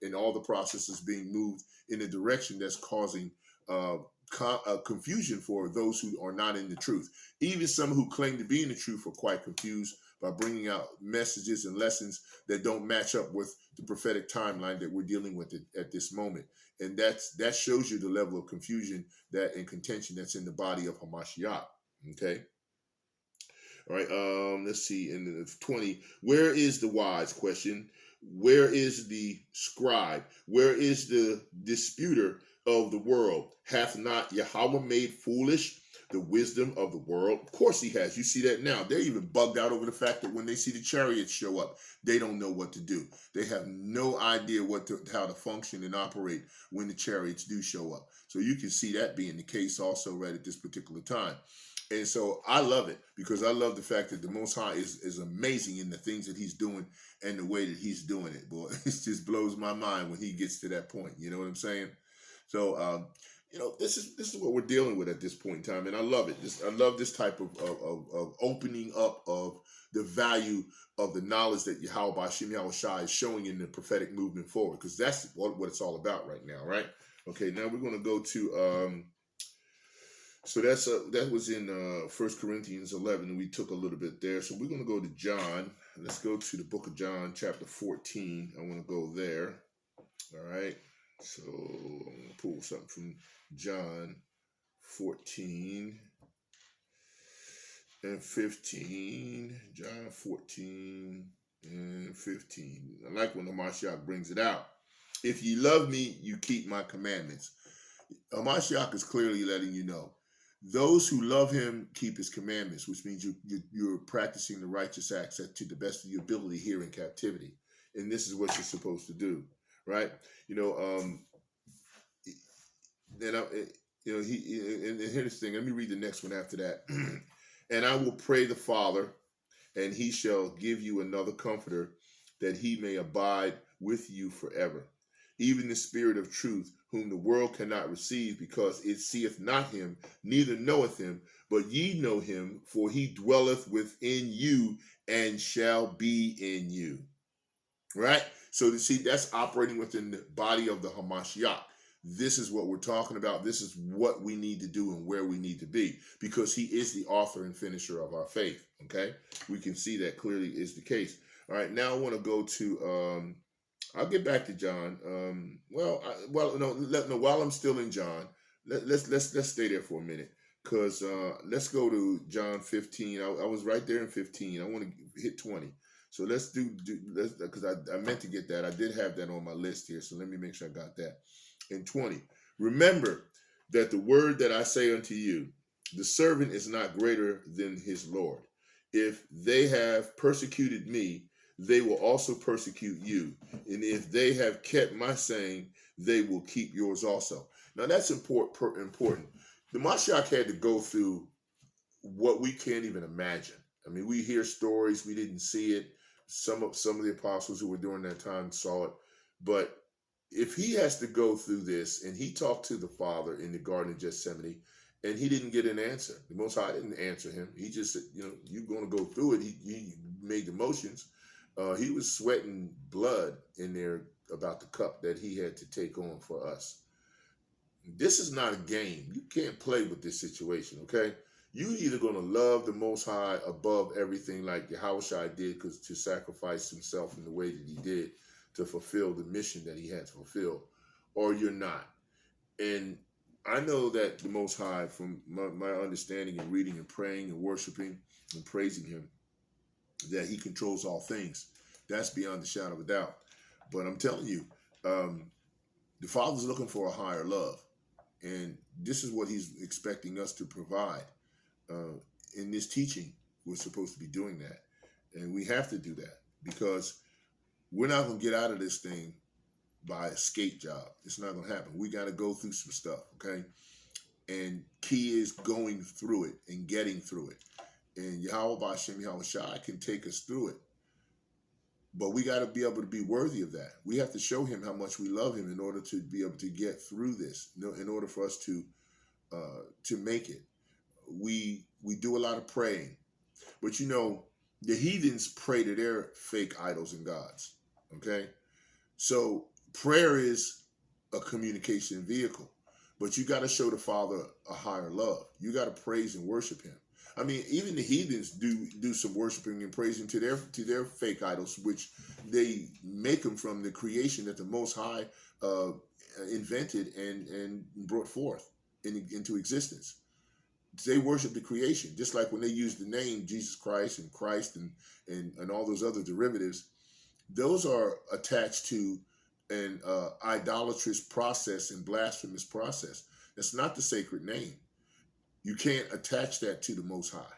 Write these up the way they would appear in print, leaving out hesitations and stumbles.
and all the processes being moved in a direction that's causing confusion for those who are not in the truth. Even some who claim to be in the truth are quite confused by bringing out messages and lessons that don't match up with the prophetic timeline that we're dealing with at this moment. And that shows you the level of confusion that and contention that's in the body of Hamashiach. Okay. All right. Let's see. In the 20, where is the wise question? Where is the scribe? Where is the disputer of the world? Hath not Yahweh made foolish the wisdom of the world? Of course he has. You see that now. They're even bugged out over the fact that when they see the chariots show up, they don't know what to do. They have no idea how to function and operate when the chariots do show up. So you can see that being the case also right at this particular time. And so I love it because I love the fact that the Most High is amazing in the things that he's doing and the way that he's doing it, boy. It just blows my mind when he gets to that point. You know what I'm saying? So, this is what we're dealing with at this point in time, and I love it. I love this type of opening up of the value of the knowledge that YAHAWASHI is showing in the prophetic movement forward, because that's what it's all about right now, right? Okay, now we're going to go to so that was in 1 Corinthians 11, and we took a little bit there. So we're going to go to John. Let's go to the book of John, chapter 14. I want to go there. All right. So I'm going to pull something from John 14 and 15. John 14 and 15. I like when the Mashiach brings it out. If ye love me, you keep my commandments. Mashiach is clearly letting you know. Those who love him keep his commandments, which means you're practicing the righteous acts to the best of your ability here in captivity. And this is what you're supposed to do, right? And here's the thing. Let me read the next one after that. And I will pray the Father, and he shall give you another comforter, that he may abide with you forever. Even the Spirit of truth, whom the world cannot receive, because it seeth not him, neither knoweth him, but ye know him, for he dwelleth within you and shall be in you. Right? So you see, that's operating within the body of the Hamashiach. This is what we're talking about. This is what we need to do and where we need to be, because he is the author and finisher of our faith. Okay? We can see that clearly is the case. All right, now I want to go to I'll get back to John. While I'm still in John, let's stay there for a minute, because let's go to John 15. I was right there in 15. I want to hit 20. So let's because I meant to get that. I did have that on my list here, so let me make sure I got that. In 20, remember that the word that I say unto you, the servant is not greater than his Lord. If they have persecuted me, they will also persecute you. And if they have kept my saying, they will keep yours also. Now that's important. The Mashiach had to go through what we can't even imagine. I mean, we hear stories, we didn't see it. Some of the apostles who were during that time saw it. But if he has to go through this, and he talked to the Father in the Garden of Gethsemane, and he didn't get an answer. The Most High didn't answer him. He just said, you're going to go through it. He made the motions. He was sweating blood in there about the cup that he had to take on for us. This is not a game. You can't play with this situation, okay? You either going to love the Most High above everything like Yahawashi did, because to sacrifice himself in the way that he did to fulfill the mission that he had to fulfill, or you're not. And I know that the Most High, from my understanding and reading and praying and worshiping and praising him, that he controls all things. That's beyond the shadow of a doubt. But I'm telling you, the Father's looking for a higher love. And this is what he's expecting us to provide. In this teaching, we're supposed to be doing that. And we have to do that, because we're not going to get out of this thing by a skate job. It's not going to happen. We got to go through some stuff, okay? And key is going through it and getting through it. And YAHAWASHI, YAHAWASHI can take us through it. But we got to be able to be worthy of that. We have to show him how much we love him in order to be able to get through this, in order for us to make it. We do a lot of praying. But the heathens pray to their fake idols and gods, okay? So Prayer is a communication vehicle, but you got to show the Father a higher love. You got to praise and worship Him. I mean, even the heathens do some worshiping and praising to their fake idols, which they make them from the creation that the Most High invented and brought forth into existence. They worship the creation, just like when they use the name Jesus Christ and Christ and all those other derivatives. Those are attached to an idolatrous process and blasphemous process. That's not the sacred name. You can't attach that to the Most High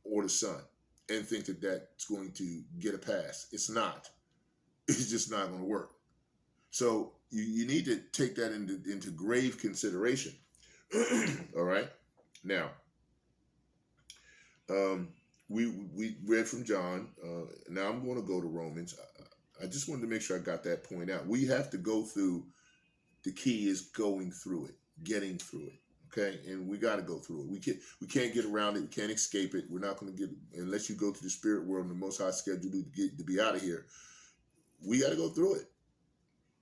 or the Son and think that that's going to get a pass. It's not. It's just not going to work. So you need to take that into grave consideration. All right. Now, we read from John. Now I'm going to go to Romans. I just wanted to make sure I got that point out. We have to go through. The key is going through it, getting through it. Okay, and we got to go through it. We can't get around it. We can't escape it. We're not going to get, unless you go to the spirit world and the Most High schedule to be out of here. We got to go through it.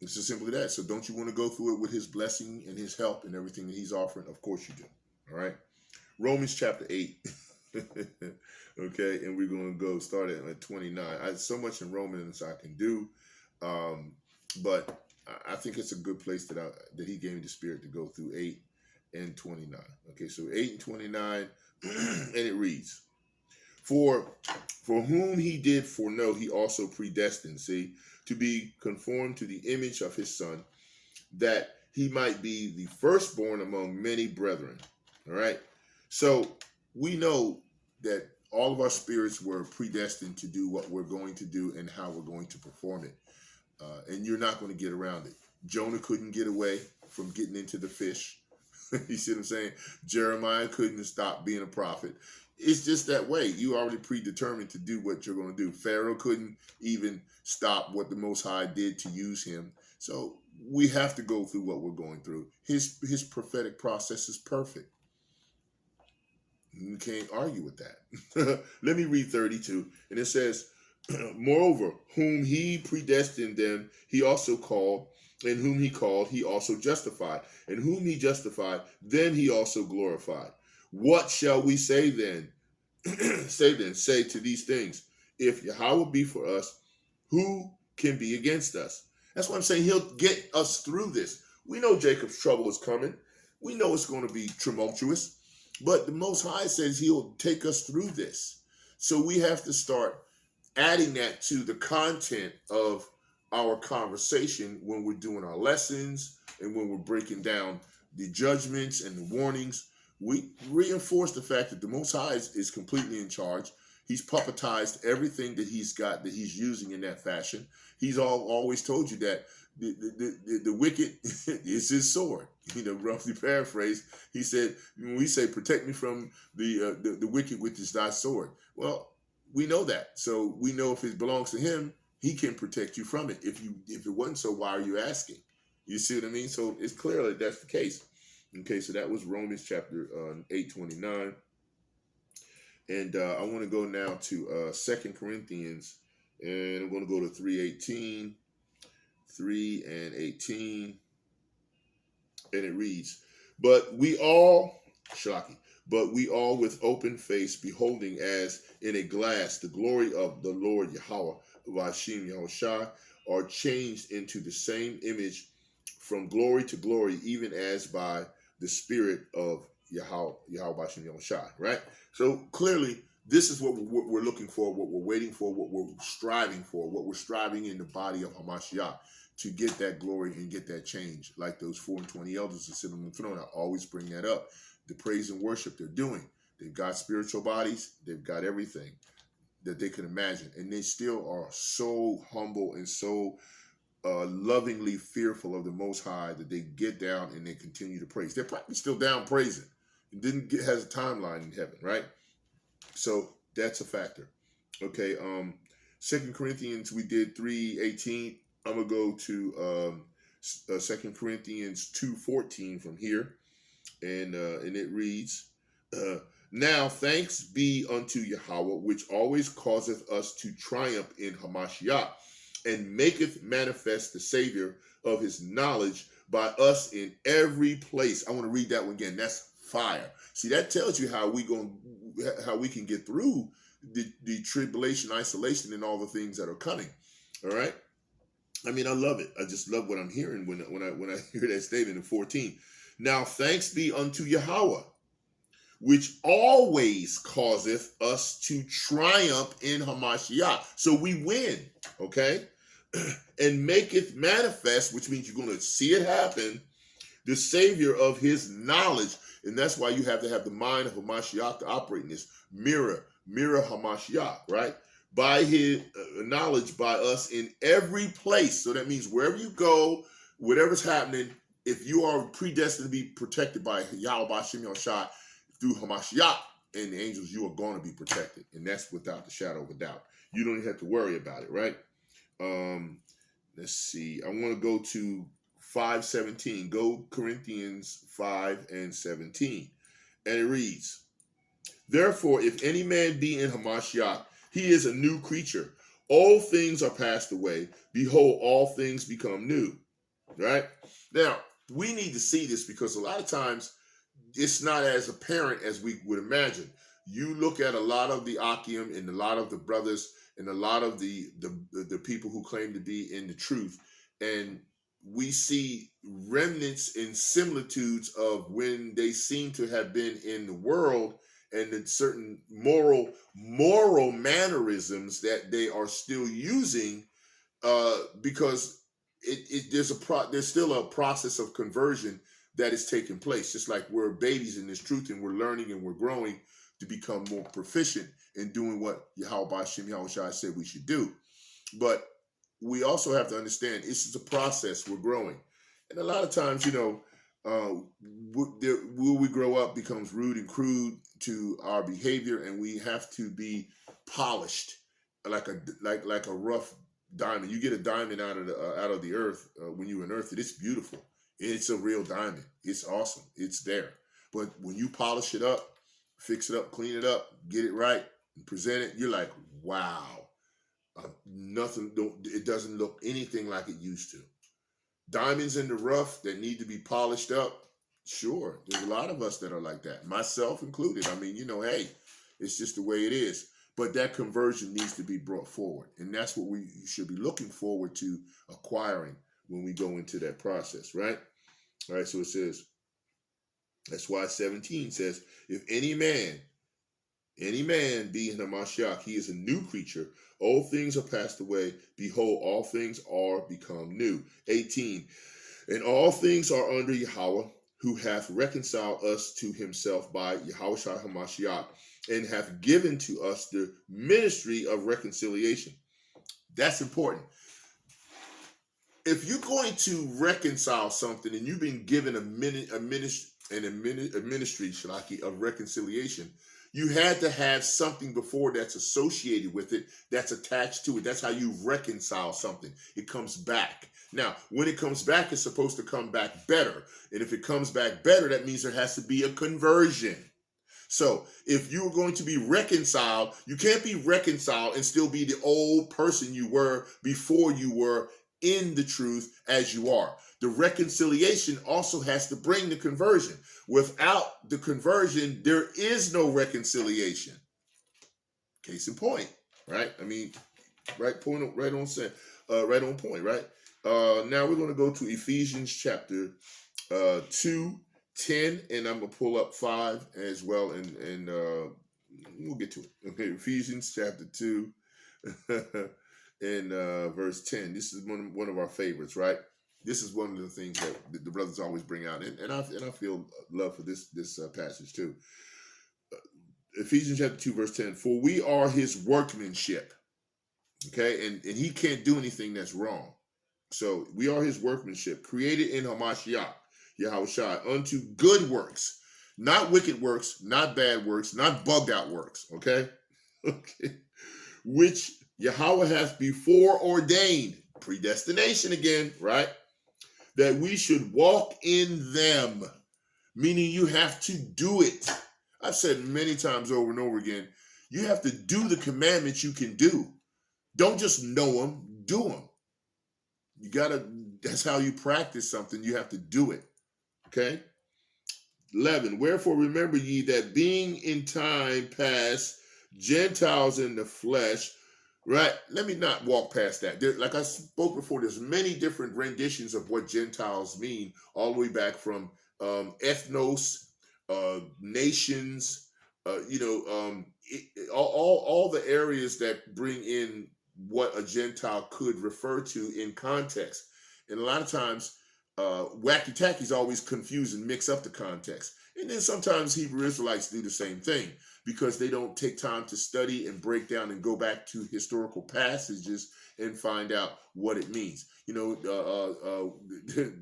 It's as simple as that. So don't you want to go through it with His blessing and His help and everything that He's offering? Of course you do. All right. Romans chapter 8. Okay, and we're going to go start at 29. So much in Romans I can do, but I think it's a good place that He gave me the Spirit to go through 8 and 29. Okay, so 8 and 29, and it reads, For whom He did foreknow, He also predestined, to be conformed to the image of His Son, that He might be the firstborn among many brethren. All right, so we know that all of our spirits were predestined to do what we're going to do and how we're going to perform it. And you're not going to get around it. Jonah couldn't get away from getting into the fish. You see what I'm saying? Jeremiah couldn't stop being a prophet. It's just that way. You already predetermined to do what you're going to do. Pharaoh couldn't even stop what the Most High did to use him. So we have to go through what we're going through. His prophetic process is perfect. You can't argue with that. Let me read 32. And it says, Moreover, whom He predestined, them He also called, and whom He called, He also justified, and whom He justified, then He also glorified. What shall we say then? Say to these things, if Yahweh be for us, who can be against us? That's what I'm saying. He'll get us through this. We know Jacob's trouble is coming. We know it's going to be tumultuous. But the Most High says He'll take us through this. So we have to start adding that to the content of our conversation when we're doing our lessons and when we're breaking down the judgments and the warnings. We reinforce the fact that the Most High is completely in charge. He's puppetized everything that He's got, that He's using in that fashion. He's always told you that the wicked is His sword. Roughly paraphrased, He said, when we say, protect me from the wicked, which is thy sword. Well, we know that. So we know if it belongs to Him, He can protect you from it. If it wasn't so, why are you asking? You see what I mean? So it's clear that that's the case. Okay, so that was Romans chapter 8:29. And I want to go now to 2 Corinthians, and I'm going to go to 3:18, 3 and 18. And it reads, But we all with open face, beholding as in a glass the glory of the Lord YAHAWASHI, are changed into the same image from glory to glory, even as by the Spirit of YAHAWASHI, right? So clearly, this is what we're looking for, what we're waiting for, what we're striving for, what we're striving in the body of Hamashiach, to get that glory and get that change, like those 4 and 20 elders that sit on the throne. I always bring that up. The praise and worship they're doing. They've got spiritual bodies. They've got everything that they could imagine. And they still are so humble and so lovingly fearful of the Most High that they get down and they continue to praise. They're probably still down praising. It has a timeline in heaven, right? So that's a factor. Okay, 2 Corinthians, we did 3:18. I'm going to go to 2 Corinthians 2:14 from here. And it reads, Now thanks be unto Yahweh, which always causeth us to triumph in Hamashiach, and maketh manifest the Savior of his knowledge by us in every place. I want to read that one again. That's fire. See, that tells you how we can get through the tribulation, isolation, and all the things that are coming. All right. I mean, I love it. I just love what I'm hearing when I hear that statement in 14. Now thanks be unto Yahawah, which always causeth us to triumph in Hamashiach. So we win, okay? And maketh manifest, which means you're going to see it happen, the Savior of his knowledge. And that's why you have to have the mind of Hamashiach to operate in this. Mirror Hamashiach, right? By his knowledge by us in every place. So that means wherever you go, whatever's happening, if you are predestined to be protected by Yahweh BAHASHAM Yahushua through Hamashiach and the angels, you are going to be protected. And that's without the shadow of a doubt. You don't even have to worry about it, right? Let's see. I want to go to 5:17. Go Corinthians 5:17. And it reads, therefore, if any man be in Hamashiach, he is a new creature. All things are passed away. Behold, all things become new. Right? Now, we need to see this because a lot of times it's not as apparent as we would imagine. You look at a lot of the Akim and a lot of the brothers and a lot of the people who claim to be in the truth, and we see remnants and similitudes of when they seem to have been in the world, and in certain moral mannerisms that they are still using, because there's still a process of conversion that is taking place. Just like we're babies in this truth and we're learning and we're growing to become more proficient in doing what Yahweh BAHASHAM Yahushua said we should do. But we also have to understand this is a process. We're growing. And a lot of times, where we grow up becomes rude and crude to our behavior, and we have to be polished like a rough diamond. You get a diamond out of the earth when you unearth it. It's beautiful. It's a real diamond. It's awesome. It's there. But when you polish it up, fix it up, clean it up, get it right, and present it, you're like, wow, it doesn't look anything like it used to. Diamonds in the rough that need to be polished up, sure, there's a lot of us that are like that, myself included. I mean, hey, it's just the way it is. But that conversion needs to be brought forward, and that's what we should be looking forward to acquiring when we go into that process, right? All right, so it says, that's why 17 says, if any man be in Hamashiach, he is a new creature. Old things are passed away. Behold, all things are become new. 18, and all things are under Yahweh, who hath reconciled us to himself by Yahushua Hamashiach, and hath given to us the ministry of reconciliation. That's important. If you're going to reconcile something and you've been given a ministry of reconciliation, you had to have something before that's associated with it, that's attached to it. That's how you reconcile something. It comes back. Now, when it comes back, it's supposed to come back better. And if it comes back better, that means there has to be a conversion. So if you're going to be reconciled, you can't be reconciled and still be the old person you were before you were in the truth as you are. The reconciliation also has to bring the conversion. Without the conversion, there is no reconciliation. Case in point, right? I mean, right on point, right? Now we're going to go to Ephesians chapter 2:10, and I'm going to pull up 5 as well, and we'll get to it. Okay, Ephesians chapter 2 and verse 10. This is one of our favorites, right? This is one of the things that the brothers always bring out, and I feel love for this passage too. Ephesians chapter 2 verse 10. For we are his workmanship. Okay, and he can't do anything that's wrong. So we are his workmanship, created in Hamashiach, Yahushua, unto good works, not wicked works, not bad works, not bugged out works. Okay, okay, which Yahweh hath before ordained, predestination again, right? That we should walk in them, meaning you have to do it. I've said many times over and over again, you have to do the commandments you can do. Don't just know them, do them. You gotta. That's how you practice something. You have to do it. Okay. 11. Wherefore remember ye that being in time past Gentiles in the flesh, right? Let me not walk past that. Like I spoke before, there's many different renditions of what Gentiles mean, all the way back from ethnos, nations, all the areas that bring in what a Gentile could refer to in context. And a lot of times, wacky tackies always confuse and mix up the context. And then sometimes Hebrew Israelites do the same thing because they don't take time to study and break down and go back to historical passages and find out what it means.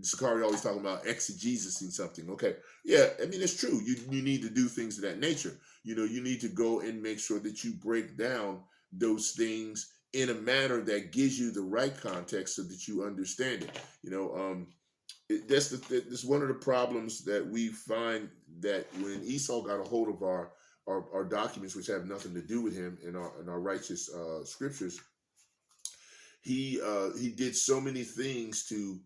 Sakari always talking about exegesis and something. Okay, yeah, I mean, it's true. You need to do things of that nature. You need to go and make sure that you break down those things in a manner that gives you the right context so that you understand it. That's one of the problems that we find, that when Esau got a hold of our documents, which have nothing to do with him, in our righteous scriptures, he did so many things to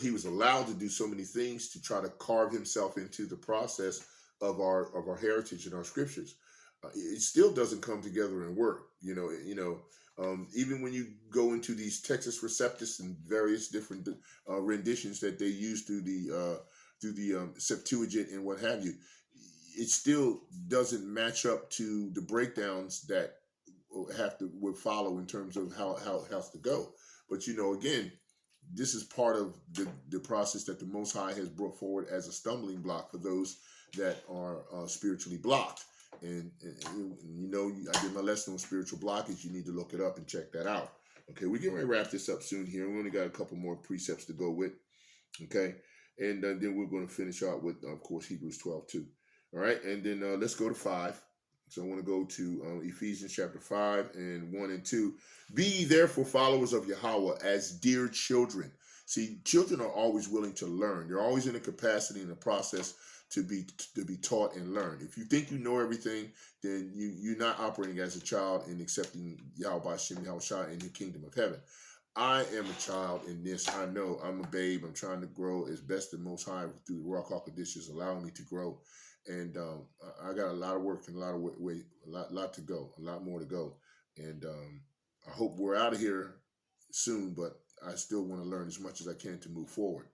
he was allowed to do so many things to try to carve himself into the process of our heritage and our scriptures. It still doesn't come together and work. Even when you go into these Texas Receptus and various different renditions that they use through the Septuagint and what have you, it still doesn't match up to the breakdowns that would follow in terms of how it has to go. But again, this is part of the process that the Most High has brought forward as a stumbling block for those that are spiritually blocked. And I did my lesson on spiritual blockage. You need to look it up and check that out. Okay, we're getting ready to wrap this up soon here. We only got a couple more precepts to go with. Okay, and then we're going to finish out with, of course, Hebrews 12 too. All right, and then let's go to 5. So I want to go to Ephesians chapter 5 and 1 and 2. Be ye therefore followers of Yahawah as dear children. See, children are always willing to learn. They're always in a capacity in the process to be taught and learn. If you think you know everything, then you're not operating as a child and accepting YAHAWASHI, YAHAWASHI in the kingdom of heaven. I am a child in this. I know I'm a babe. I'm trying to grow as best the Most High through the RAWCHAA conditions allowing me to grow. And I got a lot of work and a lot of lot to go, a lot more to go. And I hope we're out of here soon, but I still want to learn as much as I can to move forward.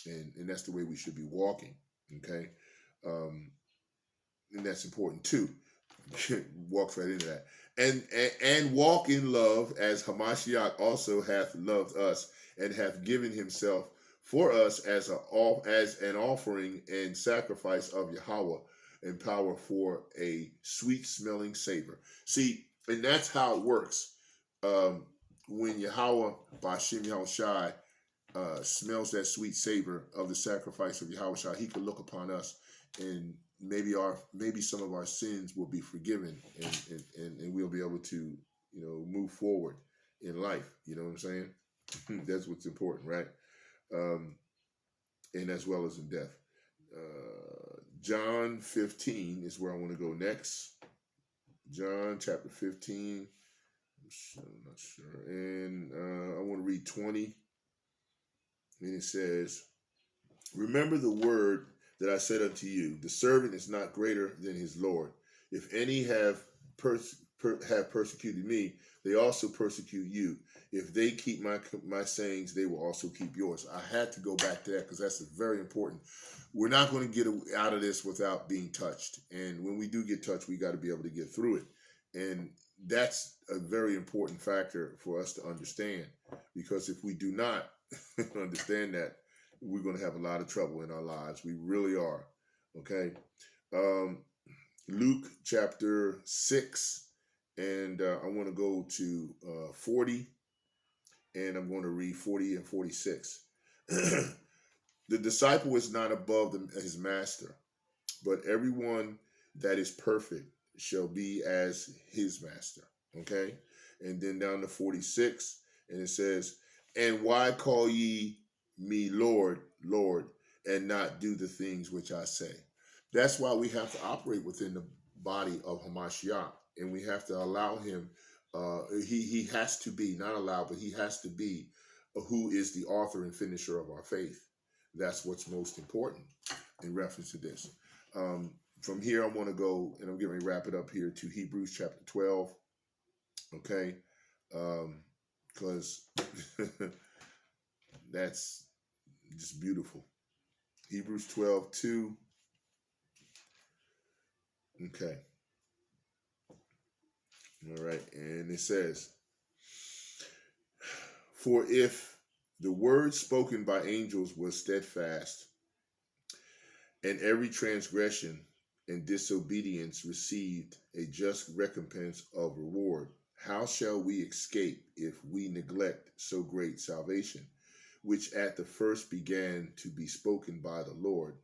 And that's the way we should be walking. Okay. And that's important too. Walks right into that. And walk in love as Hamashiach also hath loved us and hath given himself for us as an offering and sacrifice of Yahawah and power for a sweet smelling savor. See, and that's how it works. When Yahawah, BAHASHAM YAHWASHI, smells that sweet savor of the sacrifice of Yahawah, he could look upon us, and maybe some of our sins will be forgiven, and we'll be able to move forward in life. You know what I'm saying? That's what's important, right? And as well as in death. John 15 is where I want to go next. John chapter 15. I'm not sure. And I want to read 20. And it says, remember the word that I said unto you, the servant is not greater than his Lord. If any have persecuted me, they also persecute you. If they keep my sayings, they will also keep yours. I had to go back to that because that's very important. We're not going to get out of this without being touched. And when we do get touched, we got to be able to get through it. And that's a very important factor for us to understand, because if we do not understand that, we're going to have a lot of trouble in our lives. We really are. Okay. Luke chapter 6, and I want to go to 40, and I'm going to read 40 and 46. The disciple is not above his master, but everyone that is perfect shall be as his master. Okay. And then down to 46, and it says, and why call ye me Lord, Lord, and not do the things which I say? That's why we have to operate within the body of Hamashiach, and we have to allow him. He has to be, not allow, but he has to be who is the author and finisher of our faith. That's what's most important in reference to this. From here, I want to go, and I'm getting ready to wrap it up here, to Hebrews chapter 12. Okay? Because that's just beautiful. Hebrews 12:2. Okay. All right. And it says, for if the word spoken by angels was steadfast, and every transgression and disobedience received a just recompense of reward, how shall we escape if we neglect so great salvation, which at the first began to be spoken by the Lord,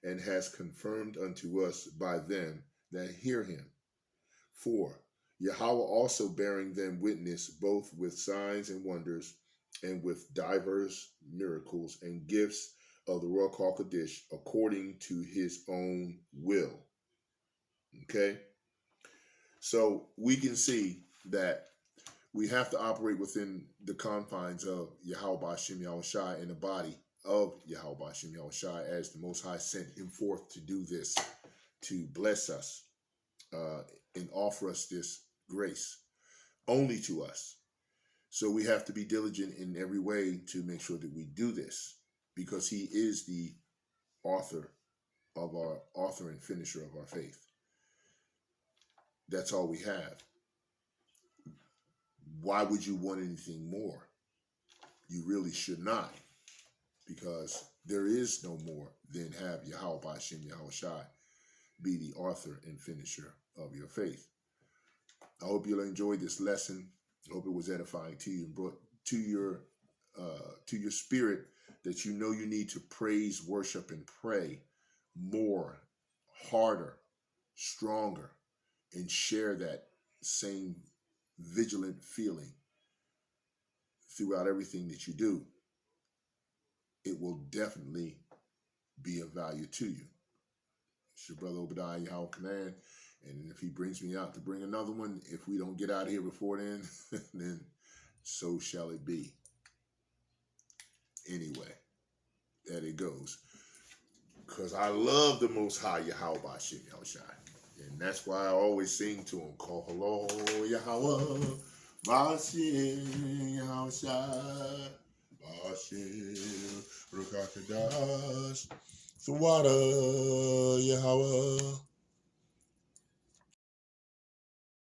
and has confirmed unto us by them that hear him? For Yahawah also bearing them witness, both with signs and wonders, and with divers miracles and gifts of the RAWCHAA according to his own will. Okay? So we can see that we have to operate within the confines of YAHAWASHI and the body of YAHAWASHI as the Most High sent him forth to do this, to bless us and offer us this grace only to us. So we have to be diligent in every way to make sure that we do this, because he is the author and finisher of our faith. That's all we have. Why would you want anything more? You really should not, because there is no more than have YAHAWASHI be the author and finisher of your faith. I hope you'll enjoy this lesson. I hope it was edifying to you and brought to your spirit that you know you need to praise, worship, and pray more, harder, stronger, and share that same vigilant feeling throughout everything that you do. It will definitely be of value to you. It's your brother Obadiah Yahweh Command. And if he brings me out to bring another one, if we don't get out of here before then, then so shall it be. Anyway, there it goes. Because I love the Most High Yahweh Bashim Yahushai. And that's why I always sing to him, call hello Yahweh Bashim Yahushai. Bashim Ruach QADASH. THAWADAH Yahweh.